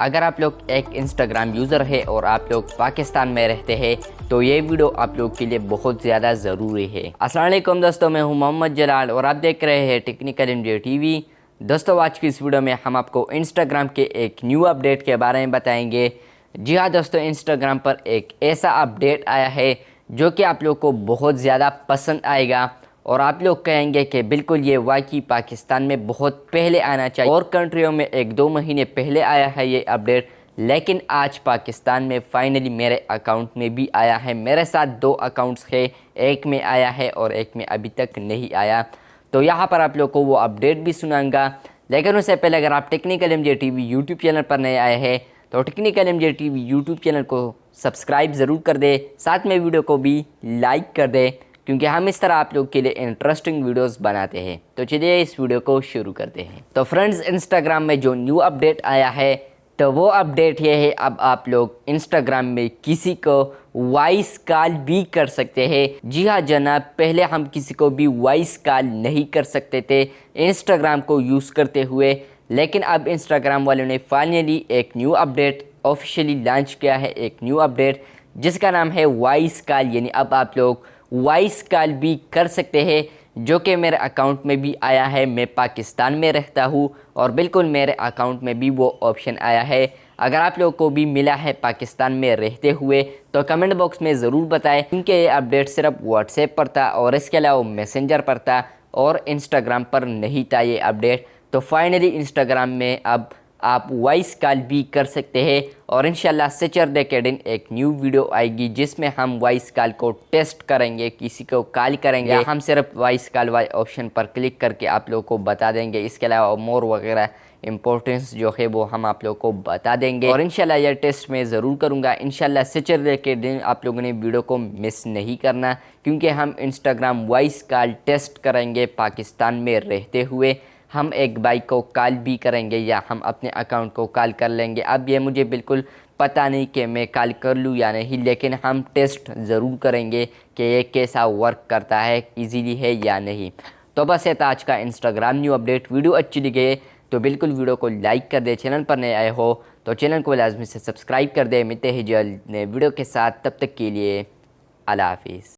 अगर आप लोग एक इंस्टाग्राम यूज़र है और आप लोग पाकिस्तान में रहते हैं तो ये वीडियो आप लोग के लिए बहुत ज़्यादा ज़रूरी है। अस्सलाम वालेकुम दोस्तों, मैं हूं मोहम्मद जलाल और आप देख रहे हैं टेक्निकल इंडिया टीवी। दोस्तों, आज की इस वीडियो में हम आपको इंस्टाग्राम के एक न्यू अपडेट के बारे में बताएंगे। जी हाँ दोस्तों, इंस्टाग्राम पर एक ऐसा अपडेट आया है जो कि आप लोग को बहुत ज़्यादा पसंद आएगा और आप लोग कहेंगे कि बिल्कुल ये वाकई पाकिस्तान में बहुत पहले आना चाहिए और कंट्रियों में 1-2 महीने पहले आया है ये अपडेट, लेकिन आज पाकिस्तान में फाइनली मेरे अकाउंट में भी आया है। मेरे साथ 2 अकाउंट्स है, एक में आया है और एक में अभी तक नहीं आया। तो यहाँ पर आप लोग को वो अपडेट भी सुनाऊंगा, लेकिन उससे पहले अगर आप technical MJ TV YouTube channel पर नए आए हैं तो technical MJ TV YouTube channel को सब्सक्राइब ज़रूर कर दे, साथ में वीडियो को भी लाइक कर दे, क्योंकि हम इस तरह आप लोग के लिए इंटरेस्टिंग वीडियोस बनाते हैं। तो चलिए इस वीडियो को शुरू करते हैं। तो फ्रेंड्स, इंस्टाग्राम में जो न्यू अपडेट आया है तो वो अपडेट ये है, अब आप लोग इंस्टाग्राम में किसी को वॉइस कॉल भी कर सकते हैं। जी हाँ जनाब, पहले हम किसी को भी वॉइस कॉल नहीं कर सकते थे इंस्टाग्राम को यूज़ करते हुए, लेकिन अब इंस्टाग्राम वालों ने फाइनली एक न्यू अपडेट ऑफिशियली लॉन्च किया है, एक न्यू अपडेट जिसका नाम है वॉइस कॉल। यानी अब आप लोग वॉइस कॉल भी कर सकते हैं, जो कि मेरे अकाउंट में भी आया है। मैं पाकिस्तान में रहता हूँ और बिल्कुल मेरे अकाउंट में भी वो ऑप्शन आया है। अगर आप लोगों को भी मिला है पाकिस्तान में रहते हुए तो कमेंट बॉक्स में ज़रूर बताएं, क्योंकि ये अपडेट सिर्फ व्हाट्सएप पर था और इसके अलावा मैसेंजर पर था और इंस्टाग्राम पर नहीं था ये अपडेट। तो फाइनली इंस्टाग्राम में अब आप वॉइस कॉल भी कर सकते हैं और इंशाल्लाह सैटरडे के दिन एक न्यू वीडियो आएगी जिसमें हम वॉइस कॉल को टेस्ट करेंगे, किसी को कॉल करेंगे। हम सिर्फ वॉइस कॉल वाले ऑप्शन पर क्लिक करके आप लोगों को बता देंगे। इसके अलावा मोर वगैरह इंपॉर्टेंस जो है वो हम आप लोगों को बता देंगे और इंशाल्लाह यह टेस्ट मैं ज़रूर करूँगा। इंशाल्लाह सैटरडे के दिन आप लोगों ने वीडियो को मिस नहीं करना, क्योंकि हम इंस्टाग्राम वॉइस कॉल टेस्ट करेंगे पाकिस्तान में रहते हुए। हम एक बाइक को कॉल भी करेंगे या हम अपने अकाउंट को कॉल कर लेंगे। अब ये मुझे बिल्कुल पता नहीं कि मैं कॉल कर लूँ या नहीं, लेकिन हम टेस्ट ज़रूर करेंगे कि ये कैसा वर्क करता है, इजीली है या नहीं। तो बस ये था आज का इंस्टाग्राम न्यू अपडेट। वीडियो अच्छी लगे तो बिल्कुल वीडियो को लाइक कर दे, चैनल पर नए आए हो तो चैनल को लाजमी से सब्सक्राइब कर दे। मिलते हैं जल्द नए वीडियो के साथ, तब तक के लिए अल्लाह हाफिज़।